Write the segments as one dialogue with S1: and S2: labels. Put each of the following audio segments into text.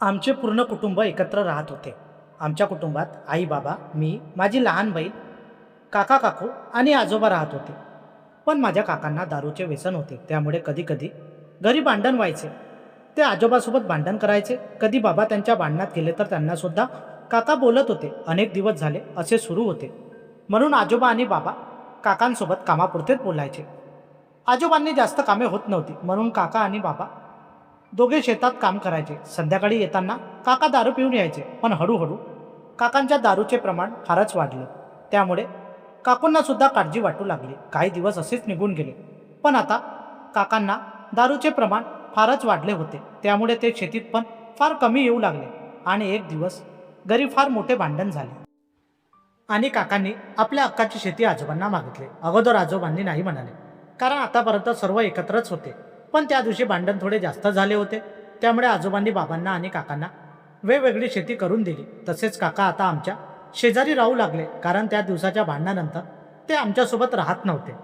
S1: आमचे पूर्ण कुटुंब एकत्र राहत होते. आमच्या कुटुंबात आई बाबा, मी, माझी लहान बहीण, काका काकू आणि आजोबा राहत होते. पण माझ्या काकांना दारूचे व्यसन होते, त्यामुळे कधी कधी घरी भांडण व्हायचे. ते आजोबासोबत भांडण करायचे. कधी बाबा त्यांच्या भांडणात गेले तर त्यांना सुद्धा काका बोलत होते. अनेक दिवस झाले असे सुरू होते. म्हणून आजोबा आणि बाबा काकांसोबत कामापुरतेच बोलायचे. आजोबांनी जास्त कामे होत नव्हती, म्हणून काका आणि बाबा दोघे शेतात काम करायचे. संध्याकाळी येताना काका दारू पिऊन यायचे, पण हळूहळू काकांच्या दारूचे प्रमाण फारच वाढले. त्यामुळे काकूंना सुद्धा काळजी वाटू लागली. काही दिवस असेच निघून गेले, पण आता काकांना दारूचे प्रमाण फारच वाढले होते. त्यामुळे ते शेतीत पण फार कमी येऊ लागले. आणि एक दिवस घरी फार मोठे भांडण झाले आणि काकांनी आपल्या हक्काची शेती आजोबांना मागितली. अगोदर आजोबांनी नाही म्हणाले, कारण आतापर्यंत सर्व एकत्रच होते. पण त्या दिवशी भांडण थोडे जास्त झाले होते. त्यामुळे आजोबांनी बाबांना आणि काकांना वेगवेगळी शेती करून दिली. तसेच काका आता आमच्या शेजारी राहू लागले, कारण त्या दिवसाच्या भांडणानंतर ते आमच्यासोबत राहत नव्हते.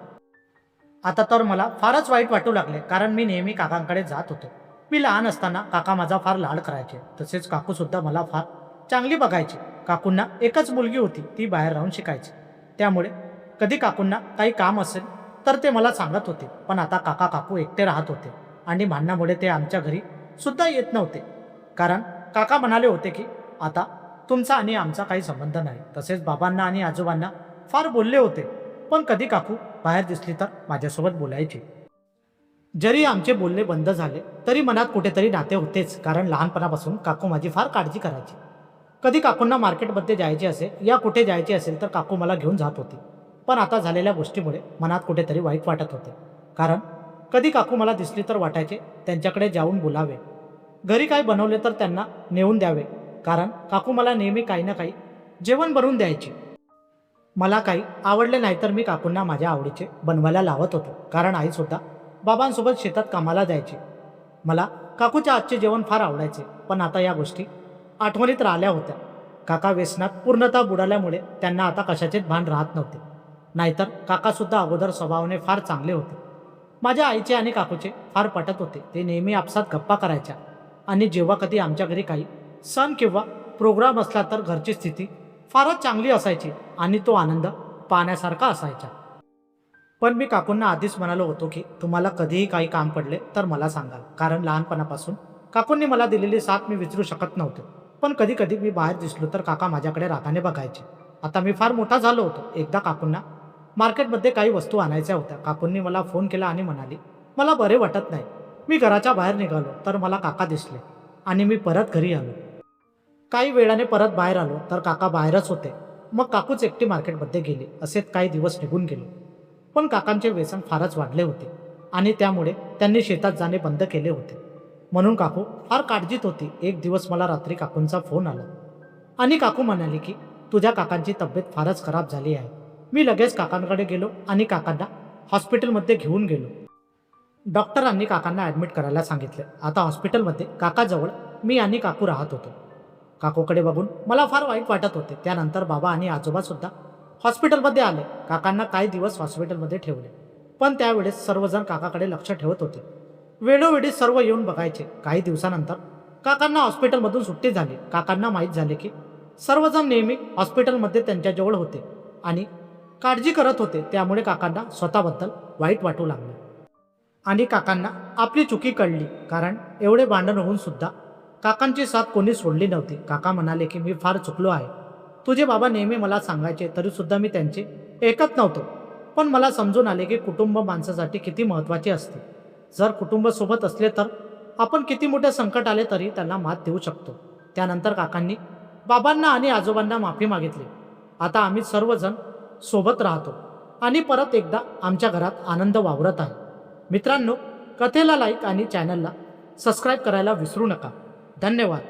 S1: आता तर मला फारच वाईट वाटू लागले, कारण मी नेहमी काकांकडे जात होतो. मी लहान असताना काका माझा फार लाड करायचे. तसेच काकू सुद्धा मला फार चांगली बघायची. काकूंना एकच मुलगी होती, ती बाहेर राहून शिकायची. त्यामुळे कधी काकूंना काही काम असेल तर ते मला सांगत होते. पण आता काका काकू एकटे राहत होते आणि भांडणामुळे ते आमच्या घरी सुद्धा येत नव्हते. कारण काका म्हणाले होते की आता तुमचा आणि आमचा काही संबंध नाही. तसेच बाबांना आणि आजोबांना फार बोलले होते. पण कधी काकू बाहेर दिसली तर माझ्यासोबत बोलायची. जरी आमचे बोलणे बंद झाले तरी मनात कुठेतरी नाते होतेच, कारण लहानपणापासून काकू माझी फार काळजी करायची. कधी काकूंना मार्केटमध्ये जायचे असेल या कुठे जायचे असेल तर काकू मला घेऊन जात होती. पण आता झालेल्या गोष्टीमुळे मनात कुठेतरी वाईट वाटत होते. कारण कधी काकू मला दिसली तर वाटायचे त्यांच्याकडे जाऊन बोलावे, घरी काय बनवले तर त्यांना नेऊन द्यावे. कारण काकू मला नेहमी काही ना काही जेवण बनवून द्यायची. मला काही आवडले नाही तर मी काकूंना माझ्या आवडीचे बनवायला लावत होतो, कारण आईसुद्धा बाबांसोबत शेतात कामाला जायची. मला काकूच्या आजचे जेवण फार आवडायचे. पण आता या गोष्टी आठवणीत राहिल्या होत्या. काका व्यसनात पूर्णतः बुडाल्यामुळे त्यांना आता कशाचेच भान राहत नव्हते. नाहीतर काकासुद्धा अगोदर स्वभावाने फार चांगले होते. माझ्या आईचे आणि काकूचे फार पटत होते. ते नेहमी आपसात गप्पा करायच्या आणि जेव्हा कधी आमच्या घरी काही सण किंवा प्रोग्राम असला तर घरची स्थिती फारच चांगली असायची आणि तो आनंद पाहण्यासारखा असायचा. पण मी काकूंना आधीच म्हणालो होतो की तुम्हाला कधीही काही काम पडले तर मला सांगाल, कारण लहानपणापासून काकूंनी मला दिलेली साथ मी विसरू शकत नव्हते. पण कधी कधी मी बाहेर दिसलो तर काका माझ्याकडे रागाने बघायचे. आता मी फार मोठा झालो होतो. एकदा काकूंना मार्केटमध्ये काही वस्तू आणायच्या होत्या. काकूंनी मला फोन केला आणि म्हणाली, मला बरे वाटत नाही. मी घराच्या बाहेर निघालो तर मला काका दिसले आणि मी परत घरी आलो. काही वेळाने परत बाहेर आलो तर काका बाहेरच होते. मग काकूच एकटी मार्केटमध्ये गेली. असेच काही दिवस निघून गेले. पण काकांचे व्यसन फारच वाढले होते आणि त्यामुळे त्यांनी शेतात जाणे बंद केले होते. म्हणून काकू फार काळजीत होती. एक दिवस मला रात्री काकूंचा फोन आला आणि काकू म्हणाली की तुझ्या काकांची तब्येत फारच खराब झाली आहे. मी लगेच काकांकडे गेलो आणि काकांना हॉस्पिटलमध्ये घेऊन गेलो. डॉक्टरांनी काकांना ॲडमिट करायला सांगितले. आता हॉस्पिटलमध्ये काकाजवळ मी आणि काकू राहत होतो. काकूकडे बघून मला फार वाईट वाटत होते. त्यानंतर बाबा आणि आजोबा सुद्धा हॉस्पिटलमध्ये आले. काकांना काही दिवस हॉस्पिटलमध्ये ठेवले. पण त्यावेळेस सर्वजण काकाकडे लक्ष ठेवत होते. वेळोवेळी सर्व येऊन बघायचे. काही दिवसानंतर काकांना हॉस्पिटलमधून सुट्टी झाली. काकांना माहीत झाले की सर्वजण नेहमी हॉस्पिटलमध्ये त्यांच्याजवळ होते आणि काळजी करत होते. त्यामुळे काकांना स्वतःबद्दल वाईट वाटू लागले आणि काकांना आपली चुकी कळली. कारण एवढे भांडण होऊन सुद्धा काकांची साथ कोणी सोडली नव्हती. काका म्हणाले की मी फार चुकलो आहे. तुझे बाबा नेहमी मला सांगायचे तरीसुद्धा मी त्यांचे ऐकत नव्हतो. पण मला समजून आले की कुटुंब माणसासाठी किती महत्त्वाचे असते. जर कुटुंब सोबत असले तर आपण किती मोठे संकट आले तरी त्यांना मात देऊ शकतो. त्यानंतर काकांनी बाबांना आणि आजोबांना माफी मागितली. आता आम्ही सर्वजण सोबत राहतो आणि परत एकदा आमच्या घरात आनंद वावरत आहे. मित्रांनो, कथेला लाईक आणि चॅनलला सबस्क्राईब करायला विसरू नका. धन्यवाद.